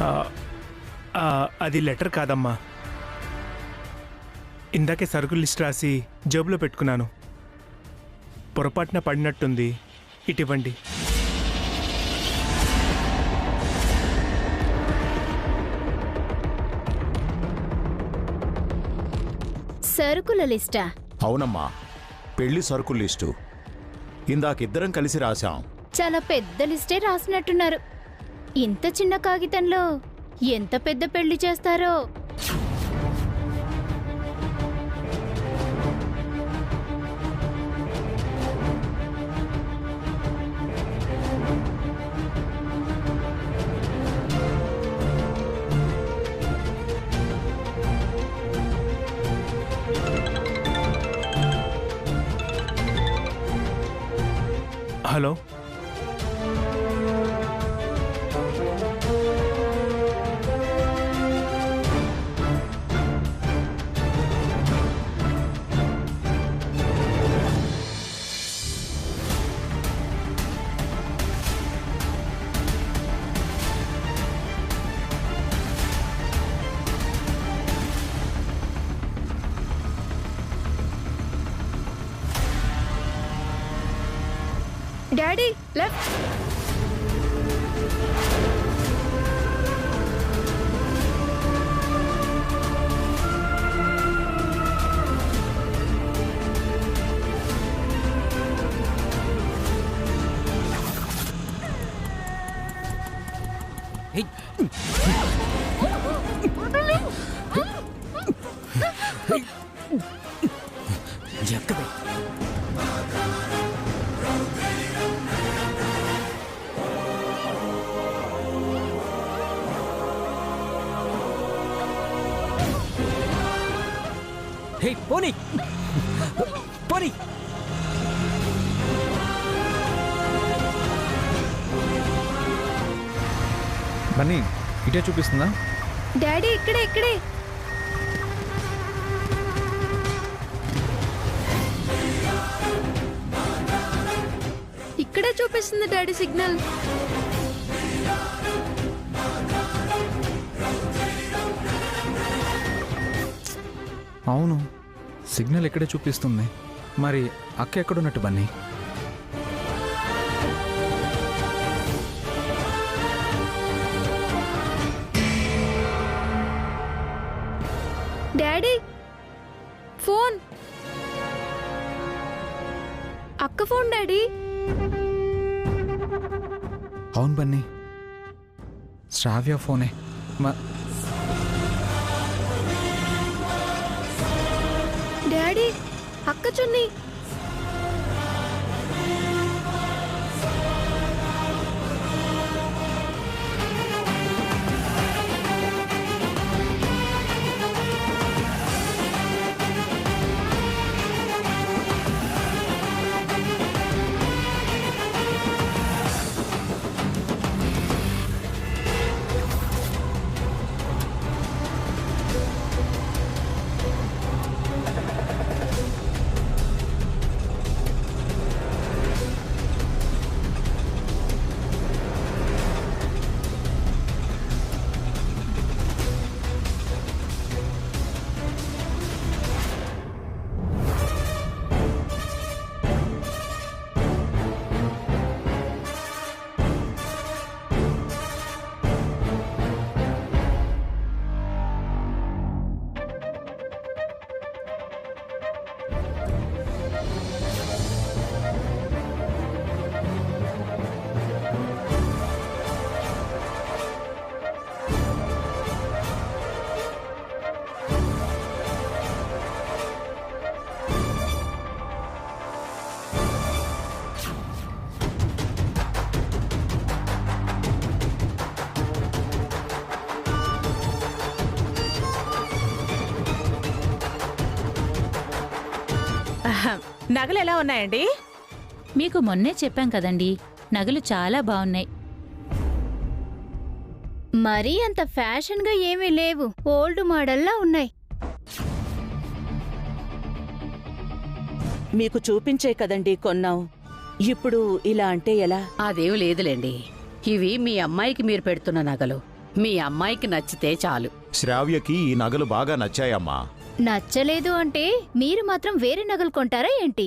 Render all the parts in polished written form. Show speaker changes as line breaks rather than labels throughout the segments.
ఆ, అది లెటర్ కాదమ్మా. ఇందాకే సరుకుల లిస్ట్ రాసి జేబులో పెట్టుకున్నాను. పొరపాటున పడినట్టుంది. ఇటివ్వండి.
సరుకుల లిస్టా?
అవునమ్మా, పెళ్లి సరుకుల లిస్టు. ఇందాకిద్దరం కలిసి రాశాం.
చాలా పెద్ద లిస్టే రాసినట్టున్నారు. ఇంత చిన్న కాగితంలో ఎంత పెద్ద పెళ్లి చేస్తారో.
Hello,
daddy left.
పోనీ పోనీ.
బన్నీ ఇటే చూపిస్తుందా?
డాడీ ఇక్కడే ఇక్కడే. ఇక్కడే చూపిస్తుంది డాడీ సిగ్నల్.
అవును, సిగ్నల్ ఇక్కడే చూపిస్తుంది. మరి అక్క ఎక్కడున్నట్టు బన్నీ?
Daddy phone. అక్క ఫోన్ డాడీ.
అవును బన్నీ, శ్రావ్య ఫోనే.
డాడీ అక్క చున్నీ.
నగలు ఎలా ఉన్నాయండి?
మీకు మొన్నే చెప్పాం కదండి, నగలు చాలా బాగున్నాయి.
మరీ అంత ఫ్యాషన్గా ఏమీ లేవు, ఓల్డ్ మోడల్లా ఉన్నాయి.
మీకు చూపించే కదండి కొన్నాం. ఇప్పుడు ఇలా అంటే ఎలా?
అదేం లేదులేండి, ఇవి మీ అమ్మాయికి మీరు పెడుతున్న నగలు. మీ అమ్మాయికి నచ్చితే చాలు.
శ్రావ్యకి ఈ నగలు బాగా నచ్చాయమ్మా.
నచ్చలేదు అంటే మీరు మాత్రం వేరే నగలు కొంటారా ఏంటి?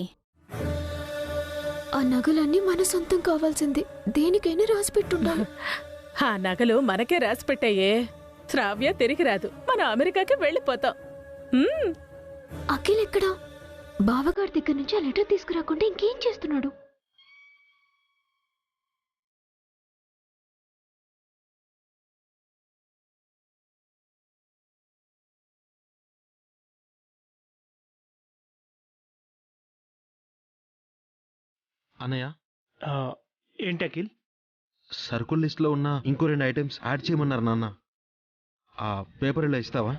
ఆ నగలన్నీ మన సొంతం కావాల్సింది. దేనికైనా రాసి పెట్టుండాలి.
ఆ నగలు మనకే రాసి పెట్టాయే. శ్రావ్య తిరిగి రాదు, మన అమెరికాకి వెళ్ళిపోతాం.
అఖిల్ ఎక్కడా? బావగారి దగ్గర నుంచి ఆ లెటర్ తీసుకురాకుండా ఇంకేం చేస్తున్నాడు?
అన్నయ్య,
ఏంటి అఖిల్?
సర్కుల్ లిస్ట్లో ఉన్న ఇంకో 2 ఐటమ్స్ యాడ్ చేయమన్నారు నాన్న. ఆ పేపర్ ఇలా ఇస్తావా?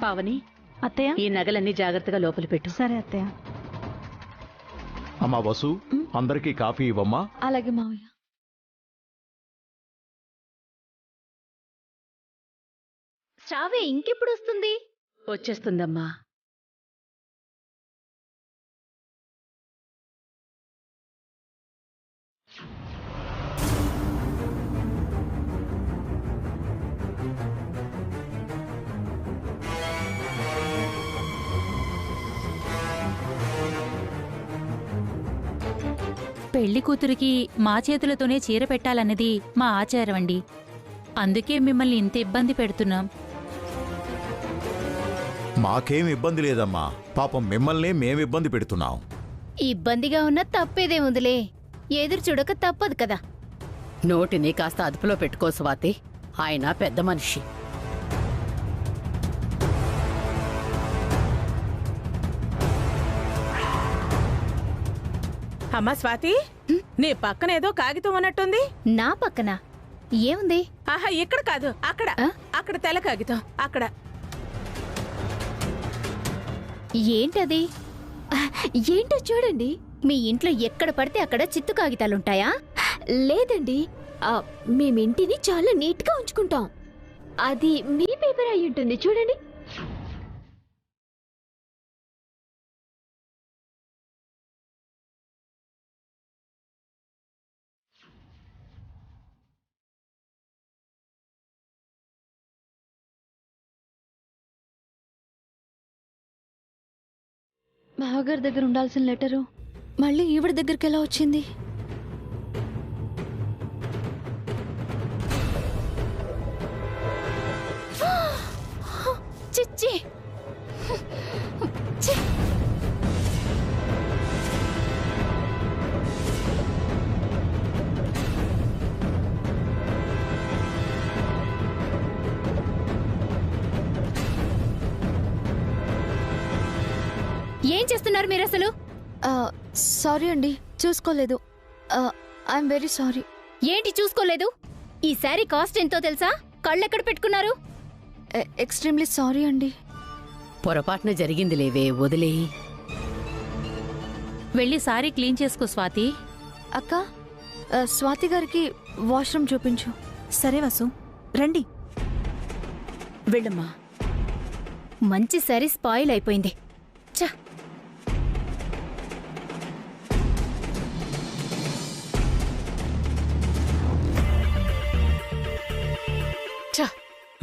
పావని,
అత్తయ్య,
ఈ నగలన్నీ జాగ్రత్తగా లోపల పెట్టు.
సరే అత్తయ్య.
అమ్మా వసు, అందరికీ కాఫీ ఇవ్వమ్మా.
అలాగే మావయ్య.
శ్రావ్య ఇంకెప్పుడు వస్తుంది?
వచ్చేస్తుందమ్మా.
పెళ్లి కూతురికి మా చేతులతోనే చీర పెట్టాలన్నది మా ఆచారం అండి. అందుకే మిమ్మల్ని ఇంత ఇబ్బంది పెడుతున్నాం.
మాకేం ఇబ్బంది లేదమ్మా. పాపం మిమ్మల్ని మేము ఇబ్బంది పెడుతున్నాం.
ఇబ్బందిగా ఉన్న తప్పేదేముందిలే, ఎదురు చూడక తప్పదు కదా.
నోటిని కాస్త అదుపులో పెట్టుకో స్వాతి. ఆయన పెద్ద మనిషి.
అమ్మా స్వాతి, నీ పక్కన ఏదో కాగితం ఉన్నట్టుంది.
నా పక్కన ఏముంది?
ఆహా, ఇక్కడ కాదు, అక్కడ. అక్కడ తెల్ల కాగితం, అక్కడ.
ఏంటది?
ఏంటో చూడండి.
మీ ఇంట్లో ఎక్కడ పడితే అక్కడ చిత్తు కాగితాలుంటాయా?
లేదండి, మేమింటిని చాలా నీట్గా ఉంచుకుంటాం. అది మీ పేపర్ అయి ఉంటుంది, చూడండి. మావగారి దగ్గర ఉండాల్సిన లెటరు మళ్ళీ ఈవిడ దగ్గరికి ఎలా వచ్చింది?
చిచ్చి, ఏం చేస్తున్నారు మీరు అసలు?
సారీ అండి, చూసుకోలేదు. I'm very sorry.
ఏంటి చూసుకోలేదు? ఈ శారీ కాస్ట్ ఎంతో తెలుసా? కళ్ళెక్కడ పెట్టుకున్నారు?
ఎక్స్ట్రీమ్లీ సారీ అండి.
పొరపాటున జరిగింది లేవే, వదిలేయి.
వెళ్ళి సారీ క్లీన్ చేసుకో స్వాతి.
అక్క, స్వాతి గారికి వాష్రూమ్ చూపించు.
సరే వసు, రండి. వెళ్ళమ్మా.
మంచి శారీ స్పాయిల్ అయిపోయింది. చ,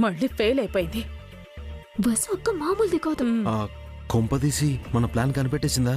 మళ్ళీ ఫెయిల్ అయిపోయింది.
బస్సు ఒక్క మామూలుది కాదు.
కొంపదీసి మన ప్లాన్ కనిపెట్టేసిందా?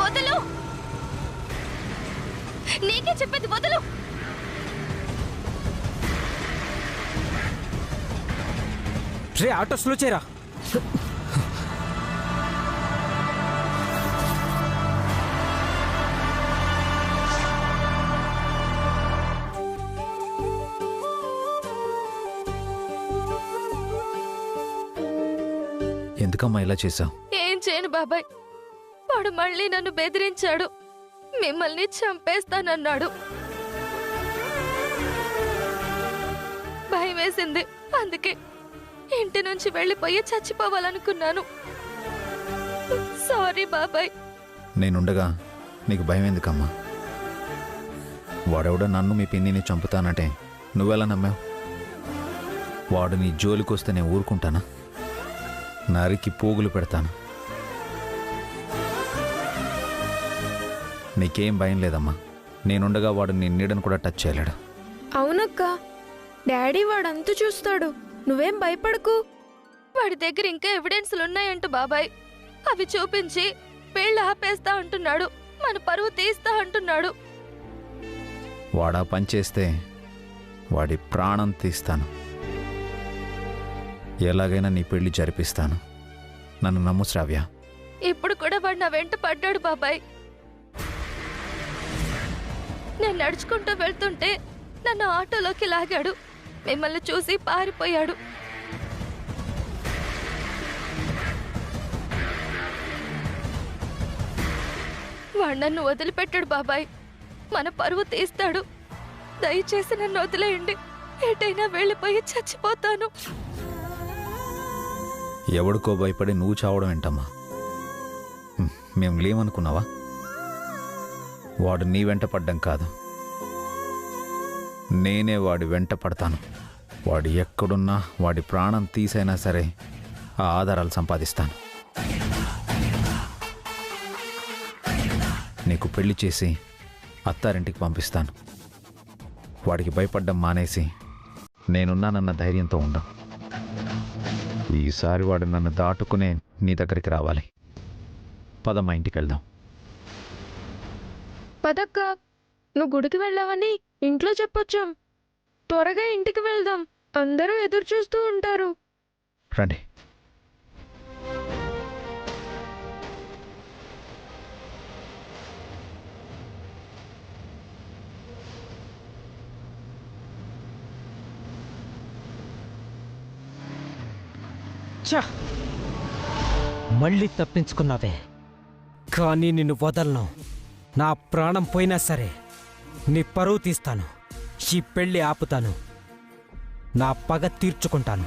వదలు, నీకే చెప్పేది, వదలు.
రే, ఆటో స్లో చేయరా.
ఎందుకమ్మా ఇలా చేశావు?
ఏం చేయను బాబాయ్, వాడు మళ్ళీ నన్ను బెదిరించాడు. మిమ్మల్ని చంపేస్తానన్నాడు. భయం వేసింది, అందుకే ఇంటి నుంచి వెళ్ళిపోయి చచ్చిపోవాలనుకున్నాను. సారీ బాబాయ్.
నేనుండగా నీకు భయం ఎందుకమ్మా? వాడెవడో నన్ను మీ పిన్నిని చంపుతానంటే నువ్వెలా నమ్మావు? వాడు నీ జోలికొస్తే నేను ఊరుకుంటానా? నరికి పోగులు పెడతాను. నీకేం భయం లేదమ్మా. నేనుండగా వాడు నీ నీడను కూడా టచ్ చేయలేడు.
అవునక్క, డాడీ వాడంతా చూస్తాడు, నువ్వేం భయపడకు. వాడి దగ్గర ఇంకా ఎవిడెన్స్లున్నాయంట బాబాయ్. అవి చూపించి పెళ్ళి ఆపేస్తా అంటున్నాడు, మన పరువు తీస్తా అంటున్నాడు.
వాడా పని చేస్తే వాడి ప్రాణం తీస్తాను. ఎలాగైనా నీ పెళ్లి జరిపిస్తాను. నన్ను నమ్ము శ్రావ్య.
ఇప్పుడు కూడా వాడు నా వెంట పడ్డాడు బాబాయ్. నేను నడుచుకుంటూ వెళ్తుంటే నన్ను ఆటోలోకి లాగాడు. మిమ్మల్ని చూసి పారిపోయాడు. వాడు నన్ను వదిలిపెట్టాడు బాబాయ్. మన పరువు తీస్తాడు. దయచేసి నన్ను వదిలేయండి. ఎటైనా వెళ్ళిపోయి చచ్చిపోతాను.
ఎవడికో భయపడి నువ్వు చావడం ఏంటమ్మా? మేము లేమనుకున్నావా? వాడు నీ వెంట పడ్డం కాదు, నేనే వాడి వెంట పడతాను. వాడు ఎక్కడున్నా వాడి ప్రాణం తీసైనా సరే ఆ ఆధారాలు సంపాదిస్తాను. నీకు పెళ్లి చేసి అత్తారింటికి పంపిస్తాను. వాడికి భయపడ్డం మానేసి నేనున్నానన్న ధైర్యంతో ఉండం. ఈసారి వాడు నన్ను దాటుకునే నీ దగ్గరికి రావాలి. పదమ్మా, ఇంటికి వెళ్దాం.
పదక్క, నువ్వు గుడికి వెళ్ళావని ఇంట్లో చెప్పొచ్చాం. త్వరగా ఇంటికి వెళ్దాం, అందరూ ఎదురు చూస్తూ ఉంటారు.
రండి.
మళ్ళీ తప్పించుకున్నావే, కానీ నిన్ను వదలను. నా ప్రాణం పోయినా సరే నీ పరువు తీస్తాను. ఈ పెళ్లి ఆపుతాను. నా పగ తీర్చుకుంటాను.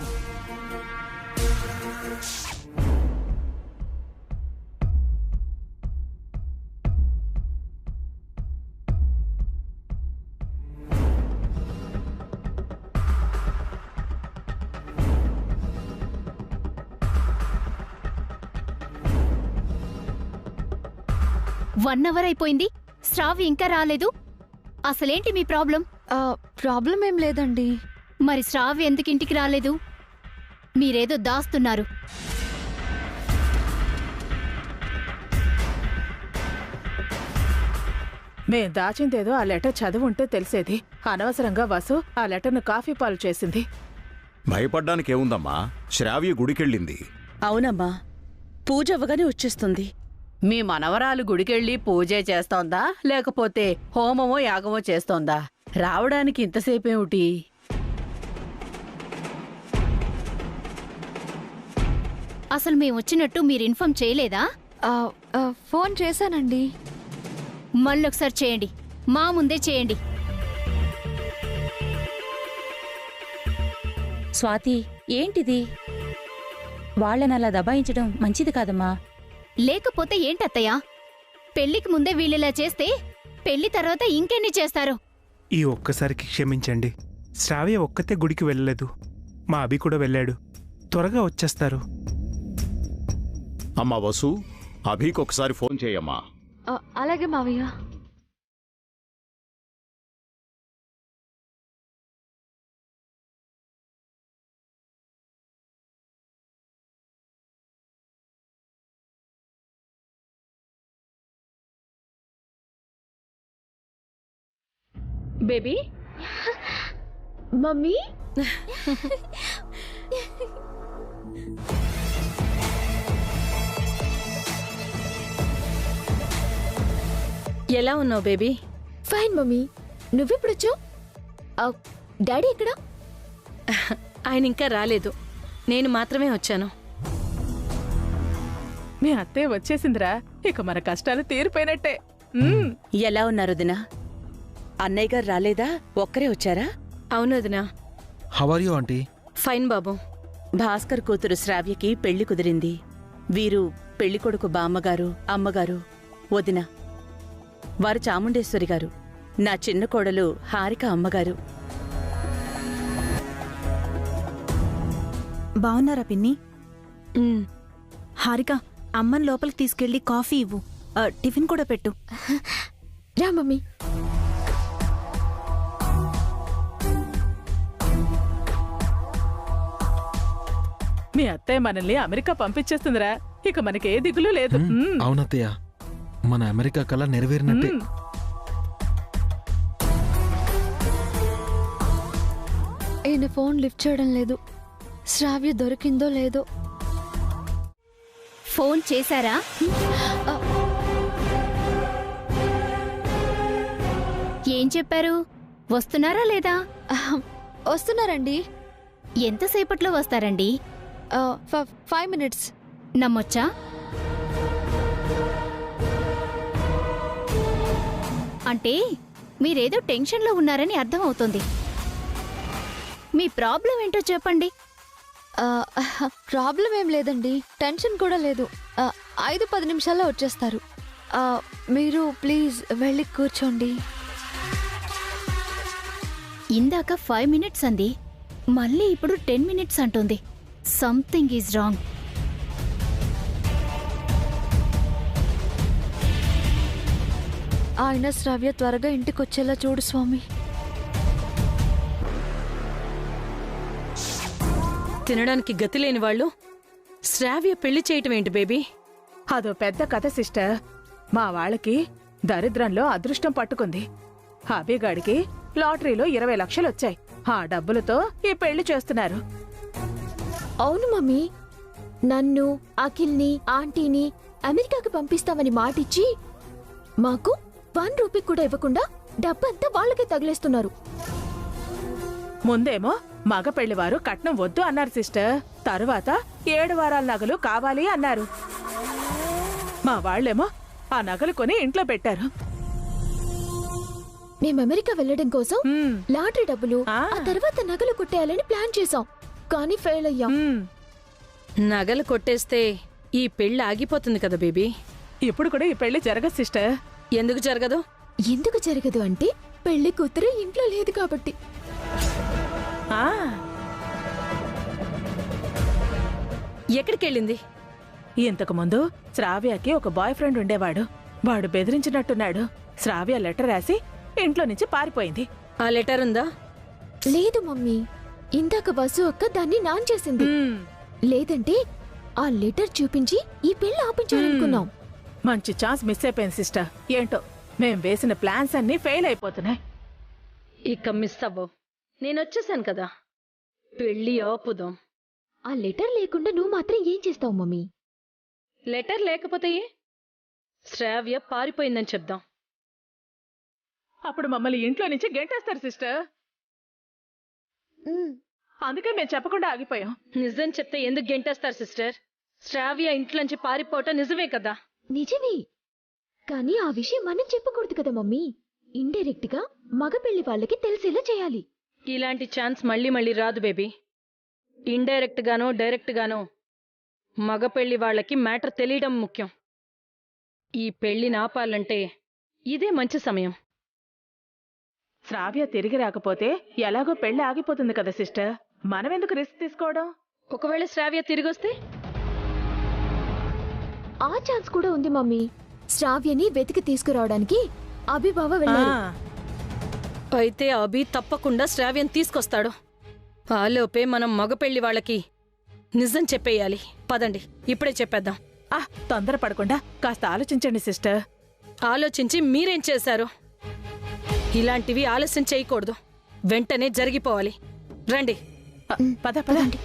వన్ అవర్ అయిపోయింది, శ్రావ్య ఇంకా రాలేదు. అసలేంటి మీ ప్రాబ్లం?
ప్రాబ్లం ఏం లేదండి.
మరి శ్రావ్య ఎందుకు ఇంటికి రాలేదు? మీరేదో దాస్తున్నారు.
మేం దాచిందేదో ఆ లెటర్ చదివి ఉంటే తెలిసేది. అనవసరంగా వసు ఆ లెటర్ను కాఫీ పాలు చేసింది.
భయపడ్డానికి ఏముందమ్మా? శ్రావ్య గుడికెళ్ళింది.
అవునమ్మా, పూజ అవ్వగానే వచ్చేస్తుంది.
మీ మనవరాలు గుడికెళ్ళి పూజే చేస్తోందా, లేకపోతే హోమమో యాగమో చేస్తోందా? రావడానికి ఇంతసేపేమిటి?
అసలు మేము వచ్చినట్టు మీరు ఇన్ఫార్మ్ చేయలేదా?
ఫోన్ చేశానండి.
మళ్ళొకసారి చేయండి, మా ముందే చేయండి.
స్వాతి, ఏంటిది? వాళ్ళనలా దబాయించడం మంచిది కాదమ్మా.
లేకపోతే ఏంటత్తయ్యా? పెళ్లికి ముందే వీళ్ళిలా చేస్తే పెళ్లి తర్వాత ఇంకెన్ని చేస్తారు?
ఈ ఒక్కసారికి క్షమించండి. శ్రావ్య ఒక్కతే గుడికి వెళ్ళలేదు, మా అభి కూడా వెళ్ళాడు. త్వరగా వచ్చేస్తారు.
అమ్మా వసు, అభికి ఒకసారి ఫోన్ చేయమ్మా.
అలాగే మావయ్య.
బేబీ,
మమ్మీ,
ఎలా ఉన్నావు బేబీ?
Fine mummy. నువ్వెప్పుడొచ్చావు? డాడీ ఎక్కడా?
ఆయన ఇంకా రాలేదు, నేను మాత్రమే వచ్చాను.
మీ అత్తయ్య వచ్చేసిందిరా, ఇక మన కష్టాలు తీరిపోయినట్టే.
ఎలా ఉన్నారు వదినా? అన్నయ్య గారు రాలేదా? ఒక్కరే వచ్చారా?
అవును వదినా.
How are you aunty?
Fine బాబు.
భాస్కర్ కూతురు శ్రావ్యకి పెళ్లి కుదిరింది. వీరు పెళ్లి కొడుకు బామ్మగారు, అమ్మగారు, వదిన. వారు చాముండేశ్వరి గారు. నా చిన్న కోడలు హారిక అమ్మగారు.
బావున్నారా పిన్ని? హారిక, అమ్మని లోపలికి తీసుకెళ్లి కాఫీ ఇవ్వు, టిఫిన్ కూడా పెట్టు.
రా మమ్మీ.
మీ అత్తయ్య మనల్ని అమెరికా పంపించేస్తుందిరా, ఇక మనకి ఏ దిగులు లేదు.
అవునత్తయ్య, మన అమెరికా కళ నెరవేరినట్టే.
ఈయన ఫోన్ లిఫ్ట్ చేయడం లేదు. శ్రావ్య దొరికిందో లేదో.
ఫోన్ చేశారా? ఏం చెప్పారు? వస్తున్నారా లేదా?
వస్తున్నారండి.
ఎంతసేపట్లో వస్తారండి?
5 minutes.
నమ్మొచ్చా? అంటే మీరేదో టెన్షన్లో ఉన్నారని అర్థం అవుతుంది. మీ ప్రాబ్లం ఏంటో చెప్పండి.
ప్రాబ్లం ఏం లేదండి, టెన్షన్ కూడా లేదు. 5-10 నిమిషాల్లో వచ్చేస్తారు. మీరు ప్లీజ్ వెళ్ళి కూర్చోండి.
ఇందాక 5 minutes అంది, మళ్ళీ ఇప్పుడు 10 minutes అంటుంది. Something is wrong.
ఆయన శ్రావ్య త్వరగా ఇంటికొచ్చేలా చూడు స్వామి.
తినడానికి గతి లేని వాళ్ళు శ్రావ్య పెళ్లి చేయటం ఏంటి బేబీ?
అదో పెద్ద కథ సిస్టర్. మా వాళ్ళకి దరిద్రంలో అదృష్టం పట్టుకుంది. హాబీగాడికి లాటరీలో 20 లక్షలు వచ్చాయి. ఆ డబ్బులతో ఈ పెళ్లి చేస్తున్నారు.
అవును మమ్మీ, నన్ను, అఖిల్ని, ఆంటీని అమెరికాకి పంపిస్తామని మాటిచ్చి మాకు 1 రూపీ కూడా ఇవ్వకుండా డబ్బంతా వాళ్ళకే తగిలేస్తున్నారు.
ముందేమో మగ పెళ్లివారు కట్నం వద్దు అన్నారు సిస్టర్. తరువాత 7 వారాల నగలు కావాలి అన్నారు. మా వాళ్లేమో ఆ నగలు కొని ఇంట్లో పెట్టారు.
మేము అమెరికా వెళ్లడం కోసం లాటరీ డబ్బులు, ఆ తర్వాత నగలు కొట్టేయాలని ప్లాన్ చేశాం. కానీ ఫెయిల్ అయ్యాం.
నగలు కొట్టేస్తే ఈ పెళ్లి ఆగిపోతుంది కదా బేబీ.
ఇప్పుడు కూడా ఈ పెళ్లి జరగదు సిస్టర్.
ఎందుకు జరగదు?
ఎందుకు జరగదు అంటే పెళ్లి కూతురు ఇంట్లో లేదు కాబట్టి.
ఎక్కడికెళ్ళింది?
ఇంతకు ముందు శ్రావ్యకి ఒక బాయ్ ఫ్రెండ్ ఉండేవాడు. వాడు బెదిరించినట్టున్నాడు. శ్రావ్య లెటర్ రాసి ఇంట్లో నుంచి పారిపోయింది.
ఆ లెటర్ ఉందా?
లేదు మమ్మీ, ఇందాక వసు అక్క దాన్ని నాన్ చేసింది. లేదంటే ఆ లెటర్ చూపించి ఈ పెళ్లి ఆపించాలనుకున్నాం.
మంచి ఛాన్స్ మిస్ అయిపోయింది సిస్టర్. ఏంటో మేం వేసిన ప్లాన్స్ అన్ని ఫెయిల్ అయిపోతున్నాయి.
ఇక మిస్ అవ్వవు, నేనొచ్చేసాను కదా. పెళ్లి ఆపుదాం.
ఆ లెటర్ లేకుండా నువ్వు మాత్రం ఏం చేస్తావు మమ్మీ?
లెటర్ లేకపోతే శ్రావ్య పారిపోయిందని చెప్దాం.
అప్పుడు మమ్మల్ని ఇంట్లో నుంచి గెంటేస్తారు సిస్టర్. అందుకే మేము చెప్పకుండా ఆగిపోయాం.
నిజం చెప్తే ఎందుకు గెంటేస్తారు సిస్టర్? శ్రావ్య ఇంట్లోంచి పారిపోవటం నిజమే కదా?
నిజమే, కానీ ఆ విషయం మనం చెప్పకూడదు కదా మమ్మీ. ఇండైరెక్ట్ గా మగ పెళ్లి వాళ్ళకి తెలిసేలా చేయాలి.
ఇలాంటి ఛాన్స్ మళ్ళీ మళ్ళీ రాదు బేబీ. ఇండైరెక్ట్ గానో డైరెక్ట్ గానో మగ పెళ్లి వాళ్ళకి మ్యాటర్ తెలియడం ముఖ్యం. ఈ పెళ్లిని ఆపాలంటే ఇదే మంచి సమయం.
శ్రావ్య తిరిగి రాకపోతే ఎలాగో పెళ్లి ఆగిపోతుంది కదా సిస్టర్. మనం ఎందుకు రిస్క్ తీసుకోవడం?
ఒకవేళ శ్రావ్య తిరిగొస్తే?
ఆ ఛాన్స్ కూడా ఉంది మమ్మీ. శ్రావ్యని వెతికి తీసుకురావడానికి అభిబావ వెళ్ళారు.
అయితే అభి తప్పకుండా శ్రావ్యం తీసుకొస్తాడు. ఆలోపే మనం మగపెళ్లి వాళ్ళకి నిజం చెప్పేయాలి. పదండి, ఇప్పుడే చెప్పేద్దాం.
తొందరపడకుండా కాస్త ఆలోచించండి సిస్టర్.
ఆలోచించి మీరేం చేశారు? ఇలాంటివి ఆలస్యం చేయకూడదు, వెంటనే జరిగిపోవాలి. రండి,
పదండి.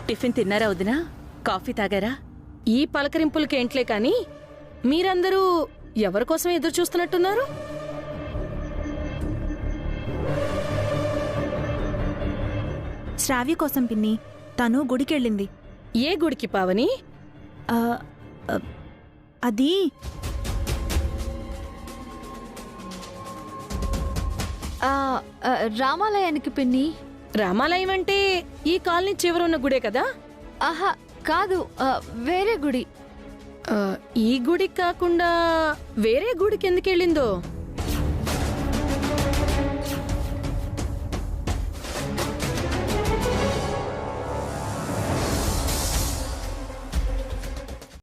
టిఫిన్ తిన్నారా వదినా? కాఫీ తాగారా?
ఈ పలకరింపులకేంట్లే కాని మీరందరూ ఎవరికోసం ఎదురు చూస్తున్నట్టున్నారు?
శ్రావ్య కోసం పిన్ని. తను గుడికెళ్ళింది.
ఏ గుడికి పావని?
ఆ, అది
రామాలయానికి పిన్ని.
రామాలయం అంటే ఈ కాలనీ చివరున్న గుడే కదా?
ఆహా కాదు, వేరే గుడి.
ఈ గుడికి కాకుండా వేరే గుడికి ఎందుకు వెళ్ళిందో?